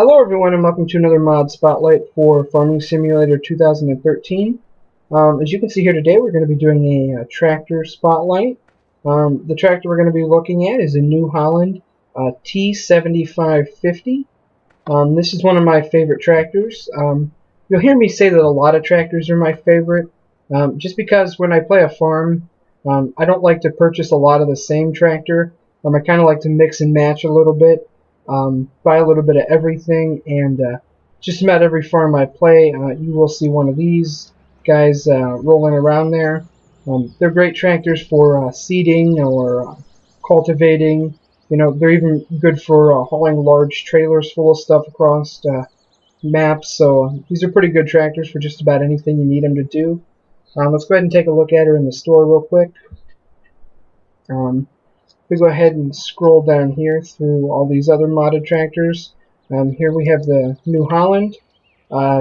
Hello everyone and welcome to another mod spotlight for Farming Simulator 2013. As you can see here today, we're going to be doing a tractor spotlight. The tractor we're going to be looking at is a New Holland T7550. This is one of my favorite tractors. You'll hear me say that a lot of tractors are my favorite, just because when I play a farm, I don't like to purchase a lot of the same tractor. I kind of like to mix and match a little bit. Buy a little bit of everything, and just about every farm I play, you will see one of these guys rolling around there. They're great tractors for seeding or cultivating. You know, they're even good for hauling large trailers full of stuff across maps. So these are pretty good tractors for just about anything you need them to do. Let's go ahead and take a look at her in the store real quick. We go ahead and scroll down here through all these other modded tractors. Here we have the New Holland.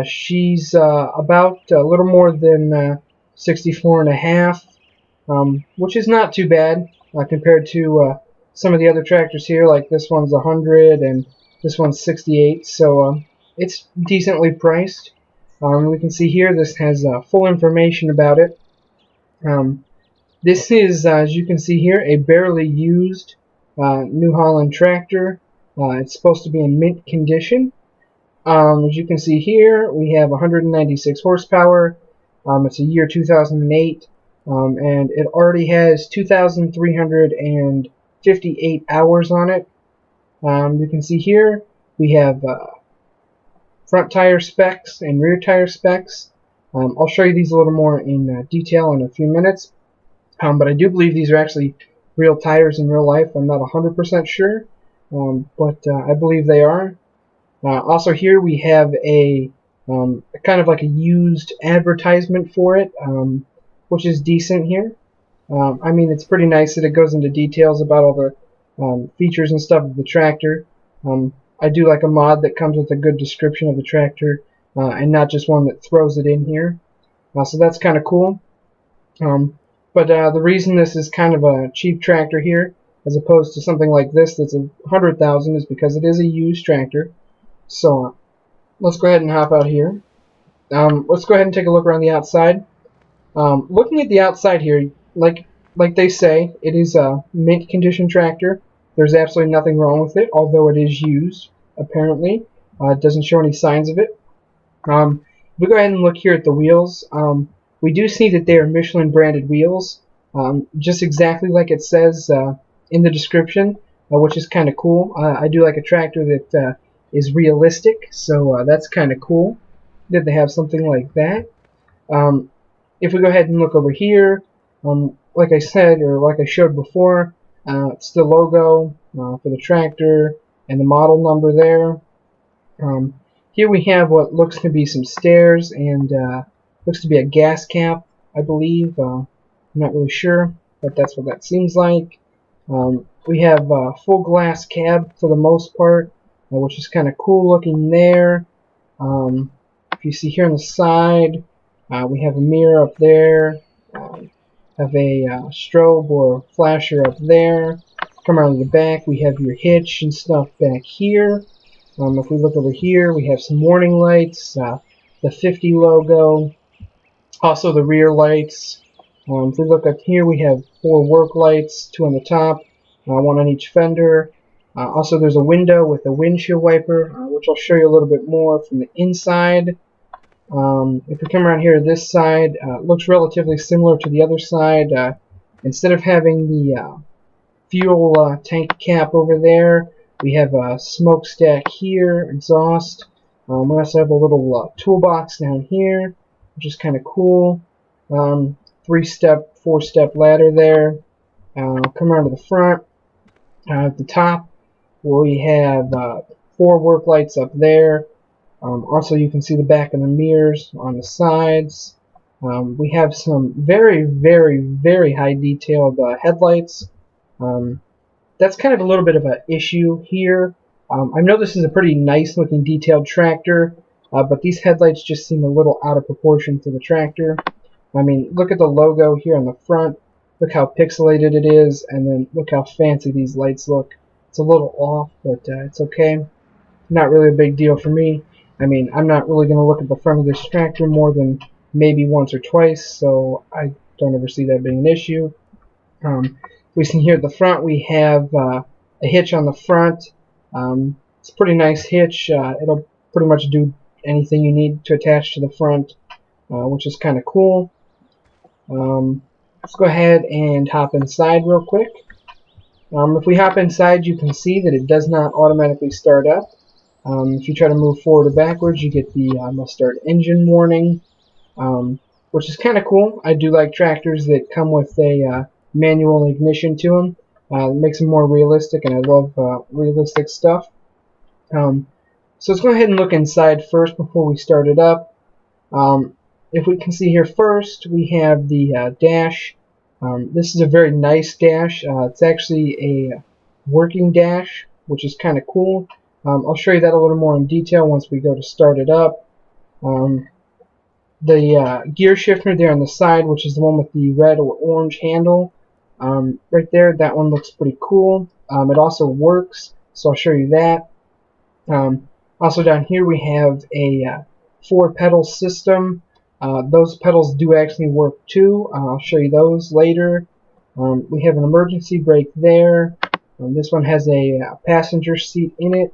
She's about a little more than 64.5, which is not too bad compared to some of the other tractors here. Like this one's 100 and this one's 68, so it's decently priced. We can see here this has full information about it. This is, as you can see here, a barely used New Holland tractor. It's supposed to be in mint condition. As you can see here, we have 196 horsepower. It's a year 2008, and it already has 2,358 hours on it. You can see here we have front tire specs and rear tire specs. I'll show you these a little more in detail in a few minutes. But I do believe these are actually real tires in real life. I'm not 100% sure, but I believe they are. Also here we have a kind of like a used advertisement for it, which is decent here. I mean, it's pretty nice that it goes into details about all the features and stuff of the tractor. I do like a mod that comes with a good description of the tractor and not just one that throws it in here. So that's kind of cool. But the reason this is kind of a cheap tractor here, as opposed to something like this that's $100,000, is because it is a used tractor. So let's go ahead and hop out here. Let's go ahead and take a look around the outside. Looking at the outside here, like they say, it is a mint condition tractor. There's absolutely nothing wrong with it, although it is used. Apparently, it doesn't show any signs of it. If we go ahead and look here at the wheels. We do see that they are Michelin branded wheels, just exactly like it says in the description, which is kind of cool. I do like a tractor that is realistic, so that's kind of cool that they have something like that. If we go ahead and look over here, like I said, or like I showed before, it's the logo for the tractor and the model number there. Here we have what looks to be some stairs and looks to be a gas cap, I believe. I'm not really sure, but that's what that seems like. We have a full glass cab for the most part, which is kind of cool looking there. If you see here on the side, we have a mirror up there. Have a strobe or flasher up there. Come around to the back, we have your hitch and stuff back here. If we look over here, we have some warning lights, the 50 logo. Also the rear lights. If we look up here, we have 4 work lights, 2 on the top, 1 on each fender. Also there's a window with a windshield wiper, which I'll show you a little bit more from the inside. If we come around here to this side, it looks relatively similar to the other side. Instead of having the fuel tank cap over there, we have a smokestack here, exhaust. We also have a little toolbox down here, which is kind of cool. 3-step, 4-step ladder there. Come around to the front. At the top, we have 4 work lights up there. Also, you can see the back of the mirrors on the sides. We have some very, very, very high detailed headlights. That's kind of a little bit of an issue here. I know this is a pretty nice looking detailed tractor, but these headlights just seem a little out of proportion for the tractor. I mean, look at the logo here on the front. Look how pixelated it is, and then look how fancy these lights look. It's a little off, but it's okay. not really a big deal for me. I mean, I'm not really going to look at the front of this tractor more than maybe once or twice, so I don't ever see that being an issue. We see here at the front we have a hitch on the front. It's a pretty nice hitch. It'll pretty much do anything you need to attach to the front, which is kind of cool. Let's go ahead and hop inside real quick. If we hop inside, you can see that it does not automatically start up. If you try to move forward or backwards, you get the must start engine warning, which is kind of cool. I do like tractors that come with a manual ignition to them. It makes them more realistic, and I love realistic stuff. So let's go ahead and look inside first before we start it up. If we can see here first, we have the dash. This is a very nice dash. It's actually a working dash, which is kind of cool. I'll show you that a little more in detail once we go to start it up. The gear shifter there on the side, which is the one with the red or orange handle, right there, that one looks pretty cool. It also works, so I'll show you that. Also down here we have a 4-pedal system. Those pedals do actually work too. I'll show you those later. We have an emergency brake there. This one has a passenger seat in it.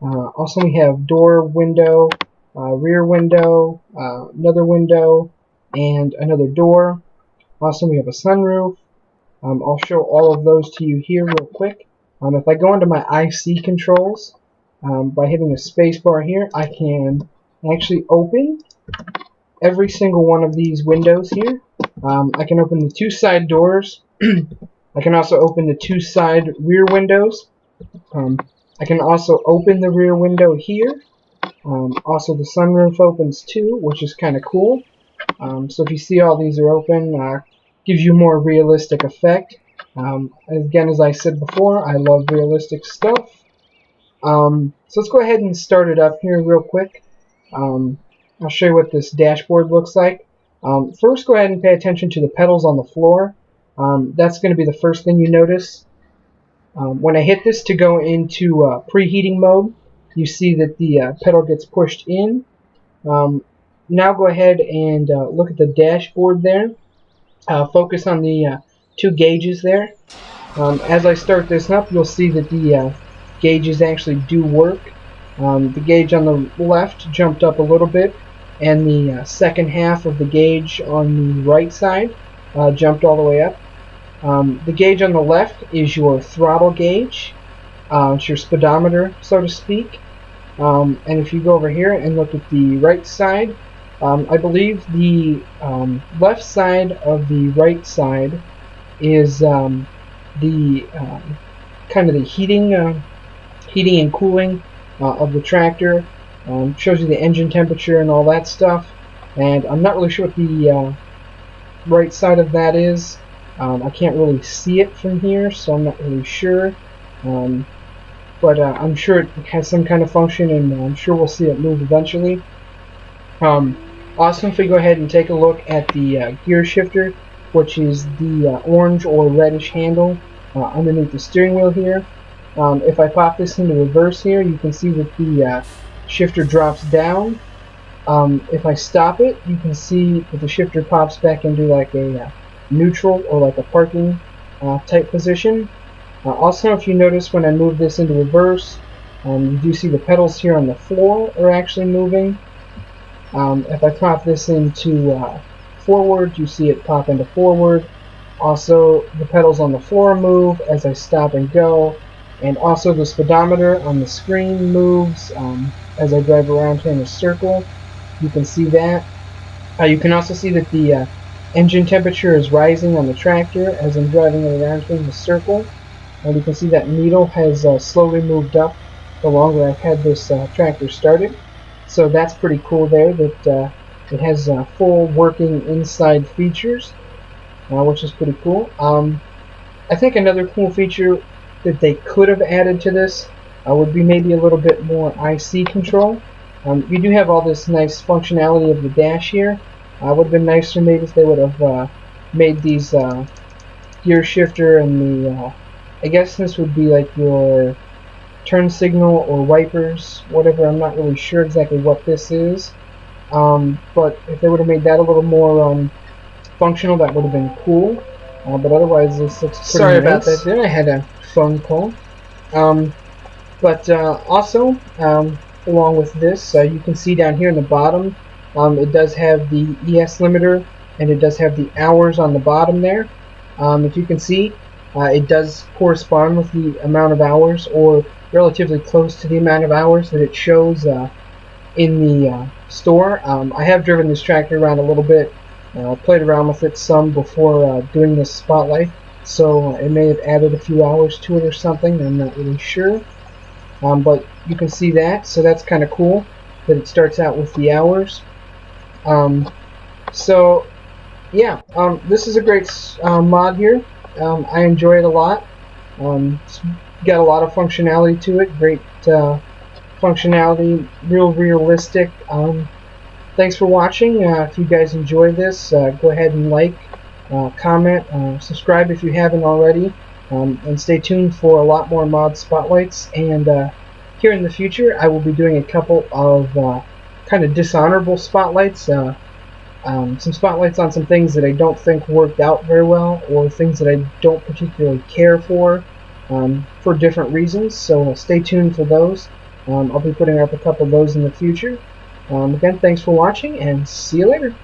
Also we have door, window, rear window, another window, and another door. Also we have a sunroof. I'll show all of those to you here real quick. If I go into my IC controls, by hitting a space bar here, I can actually open every single one of these windows here. I can open the 2 side doors. I can also open the 2 side rear windows. I can also open the rear window here. Also the sunroof opens too, which is kind of cool. So if you see all these are open, gives you a more realistic effect. Again, as I said before, I love realistic stuff. So let's go ahead and start it up here real quick. I'll show you what this dashboard looks like. First, go ahead and pay attention to the pedals on the floor. That's going to be the first thing you notice. When I hit this to go into preheating mode, you see that the pedal gets pushed in. Now go ahead and look at the dashboard there. Focus on the 2 gauges there. As I start this up, you'll see that the gauges actually do work. The gauge on the left jumped up a little bit, and the second half of the gauge on the right side jumped all the way up. The gauge on the left is your throttle gauge. It's your speedometer, so to speak. And if you go over here and look at the right side, I believe the left side of the right side is the kind of the heating and cooling of the tractor. Shows you the engine temperature and all that stuff. And I'm not really sure what the right side of that is. I can't really see it from here, so I'm not really sure. But I'm sure it has some kind of function, and I'm sure we'll see it move eventually. Also, if we go ahead and take a look at the gear shifter, which is the orange or reddish handle underneath the steering wheel here. If I pop this into reverse here, you can see that the shifter drops down. If I stop it, you can see that the shifter pops back into like a neutral or like a parking type position. Also, if you notice when I move this into reverse, you do see the pedals here on the floor are actually moving. If I pop this into forward, you see it pop into forward. Also, the pedals on the floor move as I stop and go. And also the speedometer on the screen moves as I drive around here in a circle. You can see that. You can also see that the engine temperature is rising on the tractor as I'm driving it around here in the circle. And you can see that needle has slowly moved up the longer I've had this tractor started. So that's pretty cool there, that it has full working inside features, which is pretty cool. I think another cool feature that they could have added to this would be maybe a little bit more IC control. You do have all this nice functionality of the dash here. Would have been nicer maybe if they would have made these gear shifter and the I guess this would be like your turn signal or wipers, whatever. I'm not really sure exactly what this is, but if they would have made that a little more functional, that would have been cool. But otherwise, this looks pretty Sorry nice. about that there. I had a phone call. But also, along with this, you can see down here in the bottom, it does have the ES limiter, and it does have the hours on the bottom there. If you can see, it does correspond with the amount of hours, or relatively close to the amount of hours that it shows in the store. I have driven this tractor around a little bit, played around with it some before doing this spotlight, so it may have added a few hours to it or something. I'm not really sure. But you can see that, so that's kind of cool that it starts out with the hours. So yeah, this is a great mod here. I enjoy it a lot. It's got a lot of functionality to it. Great functionality, real realistic. Thanks for watching. If you guys enjoy this, go ahead and like, comment, subscribe if you haven't already. And stay tuned for a lot more mod spotlights, and here in the future I will be doing a couple of kind of dishonorable spotlights, some spotlights on some things that I don't think worked out very well, or things that I don't particularly care for different reasons, so stay tuned for those. I'll be putting up a couple of those in the future. Again, thanks for watching, and see you later.